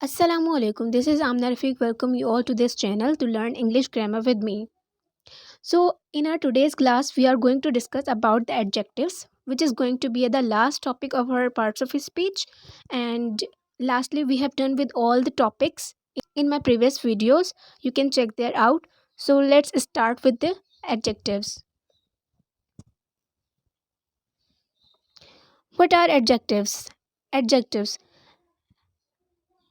Assalamualaikum. This is Amna Rafiq. Welcome you all to this channel to learn English grammar with me. So, in our today's class, we are going to discuss about the adjectives, which is going to be the last topic of our parts of speech. And lastly, we have done with all the topics in my previous videos. You can check there out. So, let's start with the adjectives. What are adjectives? Adjectives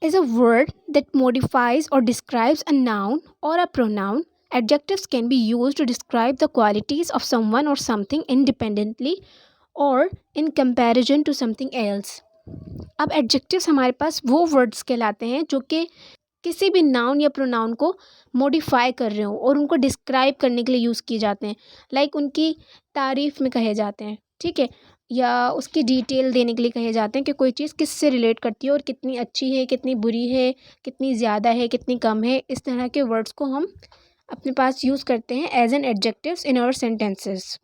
is a word that modifies or describes a noun or a pronoun. Adjectives can be used to describe the qualities of someone or something independently or in comparison to something else. अब adjectives हमारे पास वो words कहलाते हैं जो कि किसी भी noun या प्रोनाउन को मॉडिफाई कर रहे हो और उनको डिस्क्राइब करने के लिए यूज़ किए जाते हैं, लाइक उनकी तारीफ़ में कहे जाते हैं, ठीक है, या उसकी डिटेल देने के लिए कहे जाते हैं कि कोई चीज़ किससे रिलेट करती है और कितनी अच्छी है, कितनी बुरी है, कितनी ज़्यादा है, कितनी कम है। इस तरह के वर्ड्स को हम अपने पास यूज़ करते हैं as an adjectives in our sentences,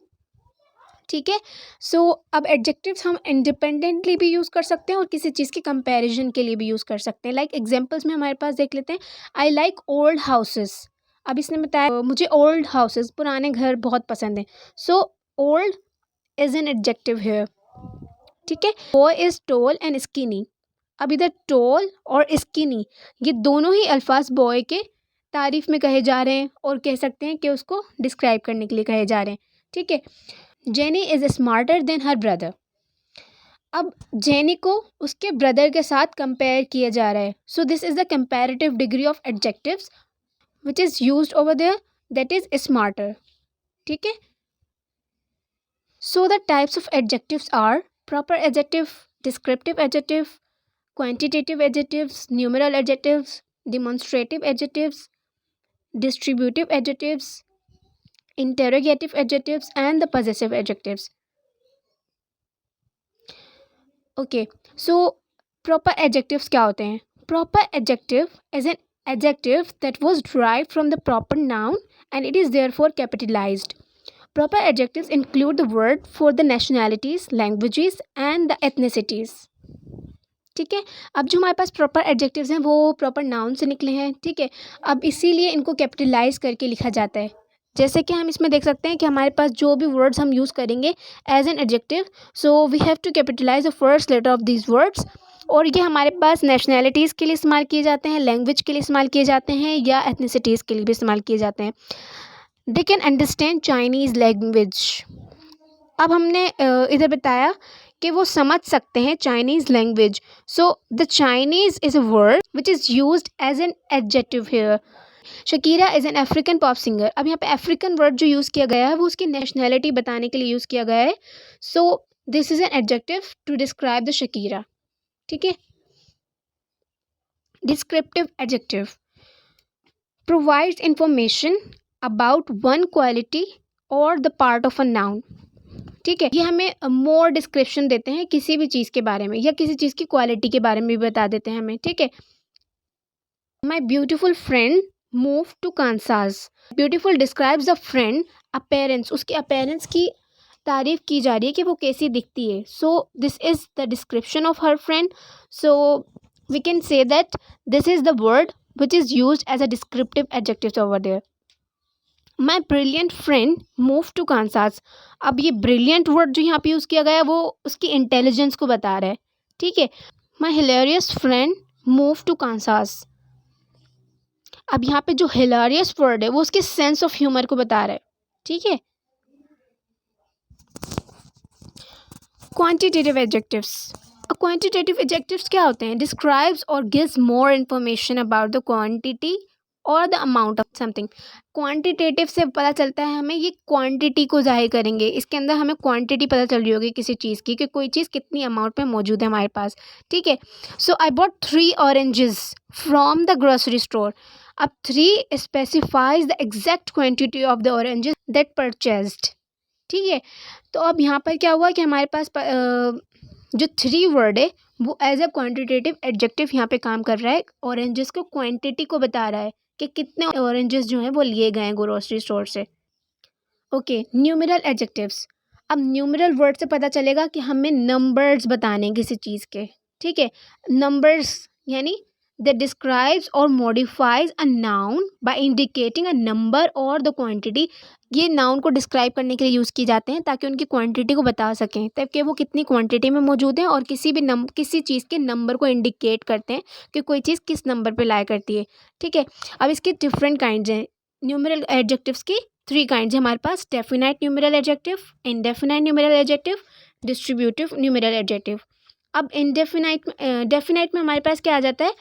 ठीक है। सो अब एडजेक्टिव्स हम इंडिपेंडेंटली भी यूज़ कर सकते हैं और किसी चीज़ के कंपैरिजन के लिए भी यूज़ कर सकते हैं। लाइक एग्जांपल्स में हमारे पास देख लेते हैं, आई लाइक ओल्ड हाउसेस। अब इसने बताया मुझे ओल्ड हाउसेस पुराने घर बहुत पसंद हैं। So old is an adjective here, ठीक है। Boy is tall and skinny. अब इधर टॉल और स्किनी ये दोनों ही अल्फाज बॉय के तारीफ़ में कहे जा रहे हैं और कह सकते हैं कि उसको डिस्क्राइब करने के लिए कहे जा रहे हैं, ठीक है। Jenny is smarter than her brother. अब जेनी को उसके ब्रदर के साथ कंपेयर किया जा रहा है। So this is the comparative degree of adjectives which is used over there, that is smarter, ठीक है। So the types of adjectives are proper adjective, descriptive adjective, quantitative adjectives, numeral adjectives, demonstrative adjectives, distributive adjectives, interrogative adjectives and the possessive adjectives. Okay, so proper adjectives क्या होते हैं? Proper adjective is an adjective that was derived from the proper noun and it is therefore capitalized. Proper adjectives include the word for the nationalities, languages and the ethnicities. ठीक है। अब जो हमारे पास proper adjectives हैं वो proper noun से निकले हैं, ठीक है। अब इसीलिए इनको कैपिटलाइज करके लिखा जाता है। जैसे कि हम इसमें देख सकते हैं कि हमारे पास जो भी वर्ड्स हम यूज़ करेंगे as an adjective, so we have to capitalize the first letter of these words. और ये हमारे पास नेशनैलिटीज़ के लिए इस्तेमाल किए जाते हैं, लैंग्वेज के लिए इस्तेमाल किए जाते हैं या एथनिसिटीज़ के लिए भी इस्तेमाल किए जाते हैं। They can understand Chinese language. अब हमने इधर बताया कि वो समझ सकते हैं Chinese language. So the Chinese is a word which is used as an adjective here. Shakira is an African pop singer. अब यहाँ पे अफ्रीकन वर्ड जो यूज़ किया गया है वो उसकी नेशनैलिटी बताने के लिए यूज़ किया गया है। So this is an adjective to describe the Shakira, ठीक है। Descriptive adjective provides information about one quality और the part of a noun, ठीक है। ये हमें मोर डिस्क्रिप्शन देते हैं किसी भी चीज़ के बारे में या किसी चीज़ की क्वालिटी के बारे में भी बता देते हैं हमें, ठीक है। My beautiful friend move to Kansas. Beautiful describes the friend appearance, उसके अपेरेंस की तारीफ़ की जा रही है कि वो कैसी दिखती है। So this is the description of her friend. So we can say that this is the word which is used as a descriptive adjective over there. My brilliant friend move to Kansas. अब ये brilliant word जो यहाँ पे use किया गया है वो उसकी इंटेलिजेंस को बता रहा है, ठीक है। माई hilarious friend move to Kansas. अब यहाँ पे जो हिलेरियस वर्ड है वो उसके सेंस ऑफ ह्यूमर को बता रहा है, ठीक है। Quantitative adjectives. क्वांटिटेटिव एडजेक्टिव्स क्या होते हैं? डिस्क्राइब्स और gives more information about the quantity और the amount of something. Quantitative से पता चलता है हमें ये क्वांटिटी को जाहिर करेंगे, इसके अंदर हमें क्वांटिटी पता चल रही होगी किसी चीज़ की कि कोई चीज़ कितनी अमाउंट में मौजूद है हमारे पास, ठीक है। So I bought 3 oranges from the grocery store. अब 3 specifies the exact quantity of the oranges that purchased, ठीक है। तो अब यहाँ पर क्या हुआ कि हमारे पास जो 3 वर्ड है वो एज अ क्वांटिटेटिव एडजेक्टिव यहाँ पे काम कर रहा है। ऑरेंजेस को क्वांटिटी को बता रहा है कि कितने ऑरेंजेस जो हैं वो लिए गए हैं ग्रोसरी स्टोर से। Okay, numeral adjectives. अब न्यूमेरल वर्ड से पता चलेगा कि हमें नंबर्स बताने किसी चीज़ के, ठीक है। नंबर्स यानी that describes or modifies a noun by indicating a number or the quantity. ये नाउन को डिस्क्राइब करने के लिए यूज़ की जाते हैं ताकि उनकी क्वांटिटी को बता सकें, ताकि वो कितनी क्वांटिटी में मौजूद हैं, और किसी चीज़ के नंबर को इंडिकेट करते हैं कि कोई चीज़ किस नंबर पे लाया करती है। ठीक है, अब इसके डिफरेंट काइंड्स हैं। न्यूमरल एडजेक्टिव्स की 3 काइंड्स हैं हमारे पास: definite numeral adjective, indefinite numeral adjective, distributive numeral adjective. अब डेफिनाइट में हमारे पास क्या आ जाता है?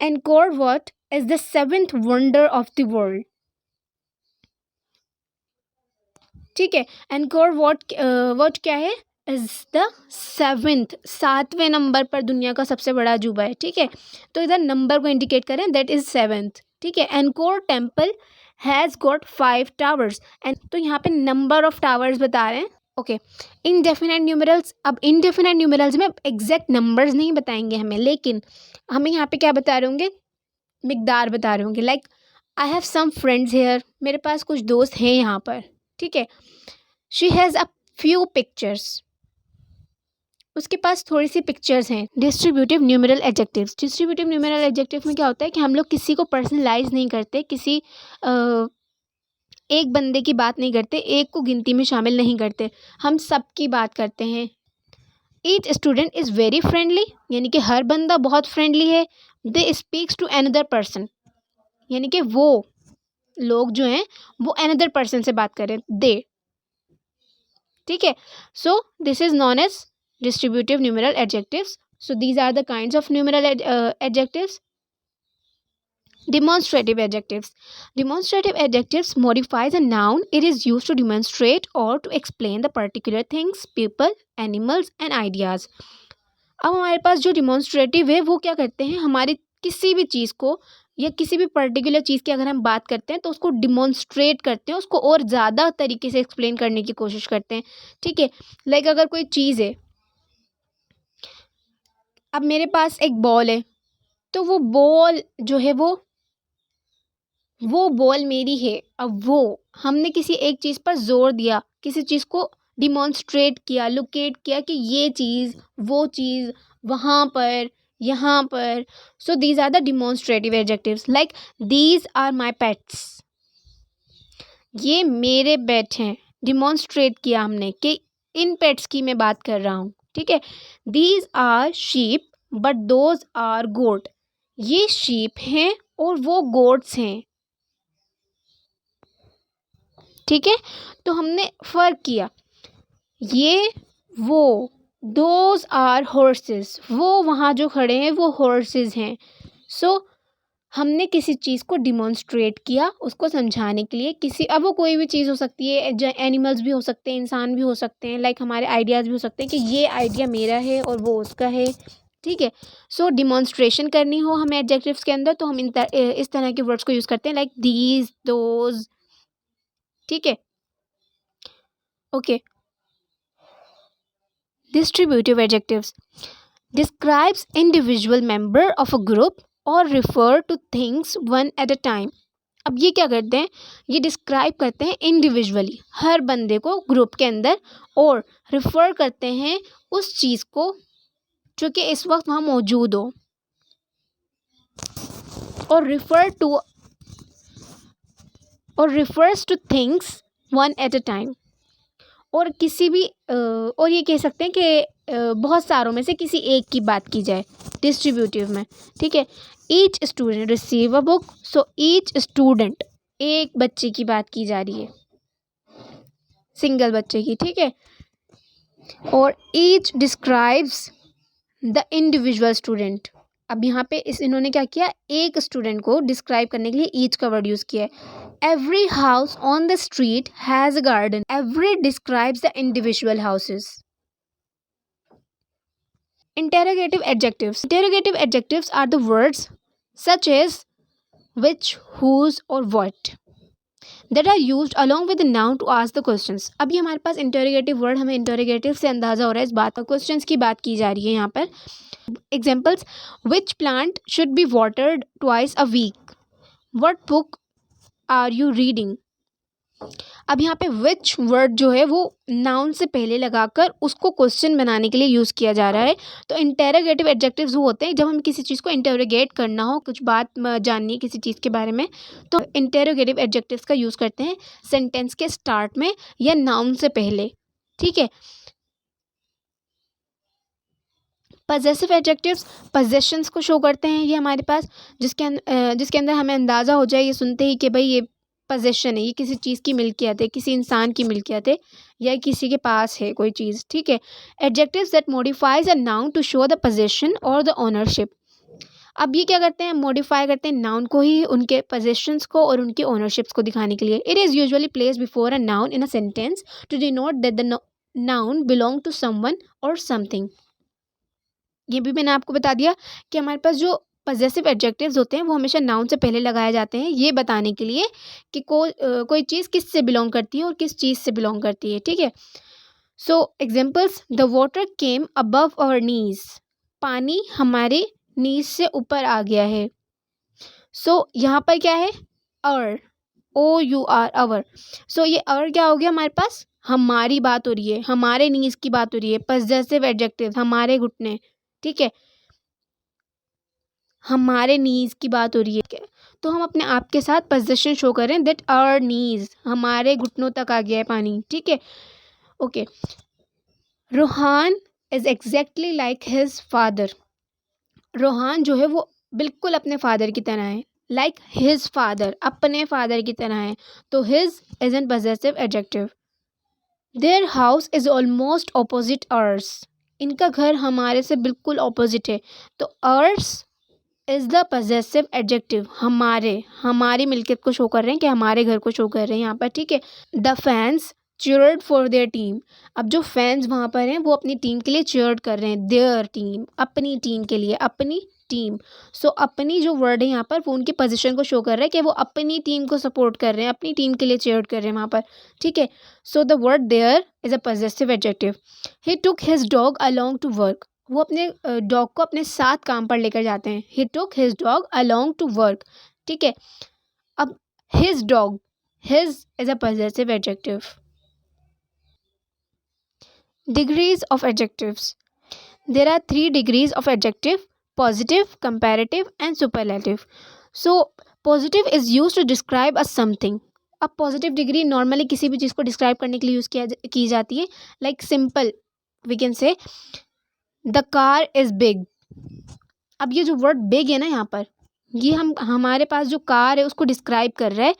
Encore what is the seventh wonder of the world. ठीक है, एनकोर व्हाट क्या है? इज द सेवेंथ, 7वें नंबर पर दुनिया का सबसे बड़ा अजूबा है। ठीक है, तो इधर नंबर को इंडिकेट करें, दैट इज 7th। ठीक है, encore temple has got 5 towers, and तो यहाँ पे नंबर ऑफ टावर्स बता रहे हैं। Okay, indefinite numerals. अब इनडेफिनाइट न्यूमरल्स में एग्जैक्ट नंबर्स नहीं बताएंगे हमें, लेकिन हमें यहाँ पे क्या बता रहे होंगे? मिकदार बता रहे होंगे। Like I have some friends here, मेरे पास कुछ दोस्त हैं यहाँ पर। ठीक है, she has a few pictures, उसके पास थोड़ी सी पिक्चर्स हैं। Distributive numeral adjectives. Distributive numeral adjective में क्या होता है कि हम लोग किसी को पर्सनलाइज नहीं करते, किसी एक बंदे की बात नहीं करते, एक को गिनती में शामिल नहीं करते, हम सब की बात करते हैं। Each student is very friendly, यानी कि हर बंदा बहुत फ्रेंडली है। दे स्पीक्स टू अनदर पर्सन, यानी कि वो लोग जो हैं वो अनदर पर्सन से बात करें, दे। ठीक है, so this is known as distributive numeral adjectives. So these are the kinds of numeral adjectives. Demonstrative adjectives. Demonstrative adjectives modifies a noun. It is used to demonstrate or to explain the particular things, people, animals and ideas. अब हमारे पास जो demonstrative है वो क्या करते हैं? हमारी किसी भी चीज़ को या किसी भी पर्टिकुलर चीज़ की अगर हम बात करते हैं तो उसको डिमॉन्स्ट्रेट करते हैं, उसको और ज़्यादा तरीके से एक्सप्लेन करने की कोशिश करते हैं। ठीक है, लाइक अगर कोई चीज़ है, अब मेरे पास एक बॉल है, तो वो बॉल जो है वो बॉल मेरी है। अब वो हमने किसी एक चीज़ पर जोर दिया, किसी चीज़ को डिमॉन्स्ट्रेट किया, लोकेट किया कि ये चीज़, वो चीज़, वहाँ पर, यहाँ पर। So these are the demonstrative adjectives. Like these are my pets, ये मेरे पेट हैं। डिमॉन्स्ट्रेट किया हमने कि इन पेट्स की मैं बात कर रहा हूँ। ठीक है, these are sheep but those are goat, ये शीप हैं और वो गोट्स हैं। ठीक है, तो हमने फ़र्क किया, ये वो, दोज आर हॉर्सेस, वो वहाँ जो खड़े हैं वो हॉर्सेस हैं। सो हमने किसी चीज़ को डिमॉन्स्ट्रेट किया उसको समझाने के लिए। किसी, अब वो कोई भी चीज़ हो सकती है, एनिमल्स भी हो सकते हैं, इंसान भी हो सकते हैं, लाइक हमारे आइडियाज़ भी हो सकते हैं कि ये आइडिया मेरा है और वो उसका है। ठीक है, सो डिमॉन्स्ट्रेशन करनी हो हमें एडजेक्टिव्स के अंदर तो हम इस तरह के वर्ड्स को यूज़ करते हैं, लाइक दीज, दोज। ठीक है, okay. Distributive adjectives describes individual member of a group or refer to things one at a time. अब ये क्या करते हैं? ये डिस्क्राइब करते हैं इंडिविजुअली, हर बंदे को ग्रुप के अंदर, और रिफ़र करते हैं उस चीज़ को जो कि इस वक्त वहाँ मौजूद हो, और refers two things one at a time. और किसी भी और ये कह सकते हैं कि बहुत सारों में से किसी एक की बात की जाए डिस्ट्रीब्यूटिव में। ठीक है, each student receive a book, so each student, एक बच्चे की बात की जा रही है, सिंगल बच्चे की। ठीक है, और each describes the individual student. अब यहाँ पे इन्होंने क्या किया, एक स्टूडेंट को डिस्क्राइब करने के लिए ईच का वर्ड यूज़ किया है। Every house on the street has a garden. Every describes the individual houses. Interrogative adjectives. Interrogative adjectives are the words such as which, whose or what that are used along with the noun to ask the questions. अब ये हमारे पास interrogative word, हमें interrogative से अंदाज़ा हो रहा है इस बात का, questions की बात की जा रही है यहाँ पर। Examples: which plant should be watered twice a week? What book are you reading? अब यहाँ पे विच वर्ड जो है वो नाउन से पहले लगाकर उसको क्वेश्चन बनाने के लिए यूज़ किया जा रहा है। तो इंटेरोगेटिव एडजेक्टिव्स वो होते हैं जब हम किसी चीज़ को इंटेरोगेट करना हो, कुछ बात जाननी है किसी चीज़ के बारे में, तो इंटेरोगेटिव एडजेक्टिव्स का यूज़ करते हैं सेंटेंस के स्टार्ट में या नाउन से पहले। ठीक है। पजेसिव एडजेक्टिव्स पजेशंस को शो करते हैं ये हमारे पास, जिसके अंदर हमें अंदाज़ा हो जाए ये सुनते ही कि भाई ये पजेशन है, ये किसी चीज़ की मिल्कियत है, किसी इंसान की मिल्कियत है या किसी के पास है कोई चीज़। ठीक है। Adjectives that modifies a noun to show the possession और द ओनरशिप। अब ये क्या करते हैं, मॉडिफाई करते हैं नाउन को ही उनके पोजेशंस को और उनके ओनरशिप्स को दिखाने के लिए। It is usually place before a noun in a sentence to denote that the noun belong to someone और समथिंग। ये भी मैंने आपको बता दिया कि हमारे पास जो पजेसिव एडजेक्टिव्स होते हैं वो हमेशा नाउन से पहले लगाए जाते हैं, ये बताने के लिए कि कोई चीज़ किस से बिलोंग करती है और किस चीज़ से बिलोंग करती है। ठीक है। So examples, the water came above our knees. पानी हमारे नीज से ऊपर आ गया है। सो यहाँ पर क्या है, अर, OUR अवर। सो ये अवर क्या हो गया हमारे पास, हमारी बात हो रही है, हमारे नीज की बात हो रही है। पजेसिव एडजेक्टिव हमारे घुटने। ठीक है, हमारे नीज की बात हो रही है, तो हम अपने आप के साथ पोजीशन शो करें दैट आवर नीज, हमारे घुटनों तक आ गया है पानी। ठीक है। Okay. Rohan is exactly like his father. Rohan जो है वो बिल्कुल अपने फादर की तरह है। लाइक हिज फादर, अपने फादर की तरह है, तो his is an possessive adjective. Their house is almost opposite ours. इनका घर हमारे से बिल्कुल ऑपोजिट है, तो ours is the possessive adjective. हमारी मिल्कियत को शो कर रहे हैं कि हमारे घर को शो कर रहे हैं यहाँ पर। ठीक है। The fans cheered for their team. अब जो फैंस वहाँ पर हैं वो अपनी टीम के लिए चीयर्ड कर रहे हैं, देयर टीम, अपनी टीम के लिए, अपनी टीम। सो अपनी जो वर्ड है यहाँ पर वो उनकी पोजीशन को शो कर रहा है कि वो अपनी टीम को सपोर्ट कर रहे हैं, अपनी टीम के लिए चीयर्ड कर रहे हैं वहाँ पर। ठीक है। So the word there is a possessive adjective. He took his dog along to work. वो अपने डॉग को अपने साथ काम पर लेकर जाते हैं। He took his dog along to work. ठीक है। अब his dog, his is a possessive adjective. Degrees of adjectives. There are 3 degrees of adjective: positive, comparative and superlative. So positive is use to describe a something. अब positive degree normally किसी भी चीज़ को describe करने के लिए use की जाती है। Like simple we can say the car is big. अब ये जो वर्ड बिग है ना यहाँ पर, ये हमारे पास जो कार है उसको डिस्क्राइब कर रहा है।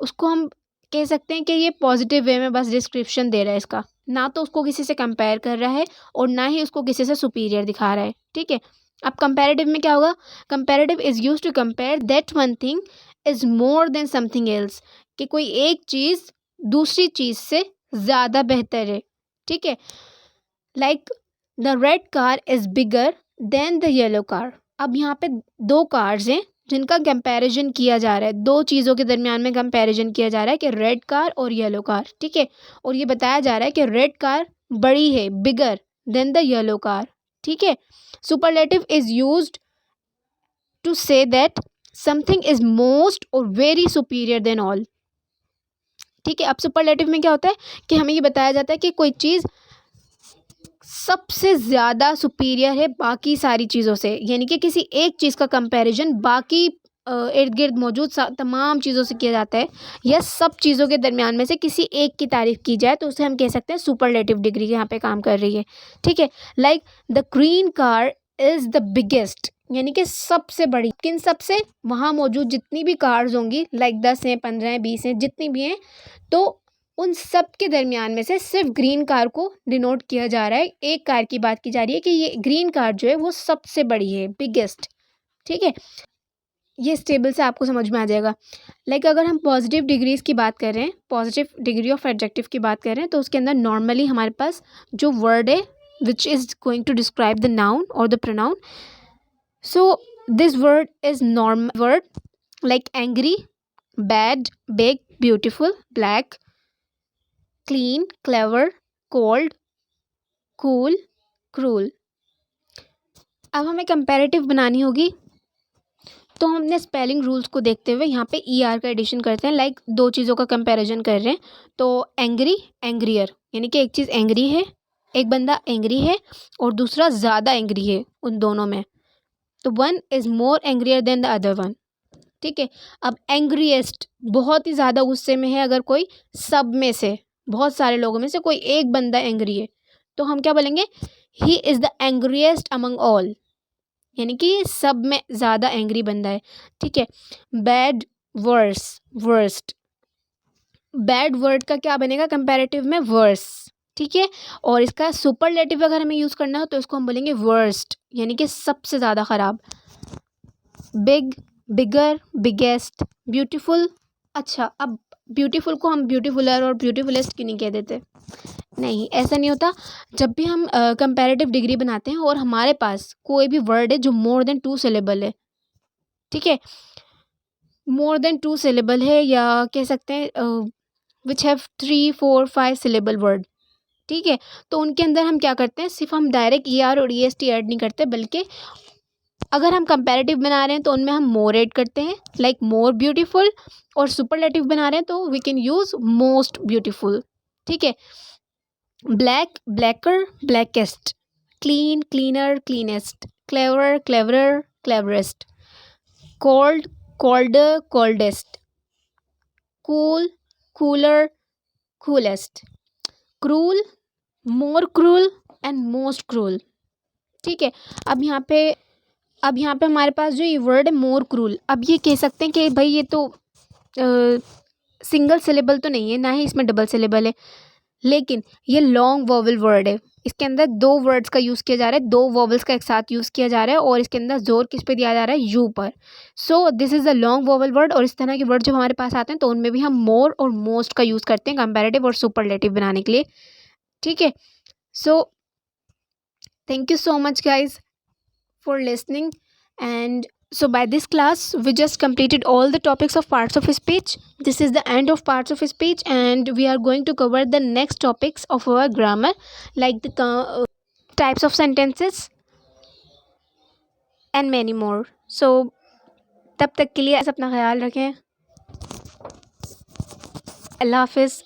उसको हम कह सकते हैं कि ये पॉजिटिव वे में बस डिस्क्रिप्शन दे रहा है इसका, ना तो उसको किसी से कंपेयर कर रहा है और ना ही उसको किसी से सुपीरियर दिखा रहा है। ठीक है। अब कंपैरेटिव में क्या होगा, comparative is use to compare that one thing is more than something else, कि कोई एक चीज़ दूसरी चीज़ से ज़्यादा बेहतर है। ठीक है। Like the red car is bigger than the yellow car. अब यहाँ पे 2 कार्स हैं जिनका कंपैरिजन किया जा रहा है, 2 चीज़ों के दरमियान में कंपैरिजन किया जा रहा है कि रेड कार और येलो कार। ठीक है। और ये बताया जा रहा है कि रेड कार बड़ी है, bigger than the yellow car. ठीक है। Superlative is used to say that something is most और वेरी सुपीरियर देन ऑल। ठीक है। अब सुपरलेटिव में क्या होता है कि हमें ये बताया जाता है कि कोई चीज़ सबसे ज़्यादा सुपीरियर है बाकी सारी चीज़ों से, यानी कि किसी एक चीज़ का कंपैरिजन बाकी इर्द गिर्द मौजूद तमाम चीज़ों से किया जाता है, या सब चीज़ों के दरमियान में से किसी एक की तारीफ़ की जाए तो उसे हम कह सकते हैं सुपरलेटिव डिग्री यहाँ पे काम कर रही है। ठीक है। Like the green car is the biggest, यानी कि सबसे बड़ी। किन सबसे, वहाँ मौजूद जितनी भी कार्स होंगी, लाइक 10 हैं, 15 हैं, 20 हैं, जितनी भी हैं, तो उन सब के दरमियान में से सिर्फ ग्रीन कार को डिनोट किया जा रहा है। एक कार की बात की जा रही है कि ये ग्रीन कार जो है वो सबसे बड़ी है, बिगेस्ट। ठीक है। ये इस टेबल से आपको समझ में आ जाएगा। लाइक अगर हम पॉजिटिव डिग्रीज की बात कर रहे हैं, पॉजिटिव डिग्री ऑफ एडजेक्टिव की बात कर रहे हैं, तो उसके अंदर नॉर्मली हमारे पास जो वर्ड है which is going to describe the noun और the pronoun. So this word is normal word like angry, bad, big, beautiful, black, clean, clever, cold, cool, cruel. अब हमें कंपैरेटिव बनानी होगी, तो हम अपने स्पेलिंग रूल्स को देखते हुए यहाँ पे ER का एडिशन करते हैं, लाइक दो चीज़ों का कंपैरिजन कर रहे हैं। तो एंग्री, एंग्रियर, यानी कि एक चीज़ एंग्री है, एक बंदा एंग्री है और दूसरा ज़्यादा एंग्री है उन दोनों में। तो one is more angrier than the other one. ठीक है। अब एंग्रीएस्ट, बहुत ही ज़्यादा गुस्से में है। अगर कोई सब में से, बहुत सारे लोगों में से कोई एक बंदा एंग्री है, तो हम क्या बोलेंगे? He is the angriest among all, यानी कि सब में ज़्यादा एंग्री बंदा है। ठीक है। Bad, worse, worst. Bad word का क्या बनेगा कंपैरेटिव में? वर्स। ठीक है। और इसका सुपरलेटिव अगर हमें यूज़ करना हो तो इसको हम बोलेंगे वर्स्ट, यानी कि सबसे ज़्यादा ख़राब। बिग, बिगर, बिगेस्ट, ब्यूटीफुल। अच्छा, अब ब्यूटीफुल को हम ब्यूटीफुलर और ब्यूटीफुलेस्ट क्यों नहीं कह देते? नहीं, ऐसा नहीं होता। जब भी हम कंपैरेटिव डिग्री बनाते हैं और हमारे पास कोई भी वर्ड है जो मोर देन 2 सिलेबल है, ठीक है, मोर देन 2 सिलेबल है, या कह सकते हैं विच हैव 3, 4, 5 सिलेबल वर्ड, ठीक है, तो उनके अंदर हम क्या करते हैं? सिर्फ हम डायरेक्ट ER और EST ऐड नहीं करते, बल्कि अगर हम कंपैरेटिव बना रहे हैं तो उनमें हम मोर ऐड करते हैं, लाइक मोर ब्यूटीफुल। और सुपरलेटिव बना रहे हैं तो we can use most beautiful. ठीक है। Black, blacker, blackest. Clean, cleaner, cleanest. Clever, cleverer, cleverest. Cold, colder, coldest. Cool, cooler, coolest. Cruel, more cruel and most cruel. ठीक है। अब यहाँ पे हमारे पास जो ये वर्ड है मोर क्रूल, अब ये कह सकते हैं कि भाई ये तो सिंगल सिलेबल तो नहीं है, ना ही इसमें डबल सिलेबल है, लेकिन ये लॉन्ग वोवल वर्ड है। इसके अंदर दो वर्ड्स का यूज़ किया जा रहा है, दो वोवल्स का एक साथ यूज़ किया जा रहा है, और इसके अंदर जोर किस पे दिया जा रहा है? यू पर। सो this is a long vowel word. और इस तरह के वर्ड जब हमारे पास आते हैं तो उनमें भी हम मोर और मोस्ट का यूज़ करते हैं कंपैरेटिव और सुपरलेटिव बनाने के लिए। ठीक है। सो thank you so much guys for listening. And so by this class we just completed all the topics of parts of speech. This is the end of parts of speech, and we are going to cover the next topics of our grammar, like the types of sentences and many more. So तब तक के लिए अपना ख्याल रखें। अल्लाह हाफिज़।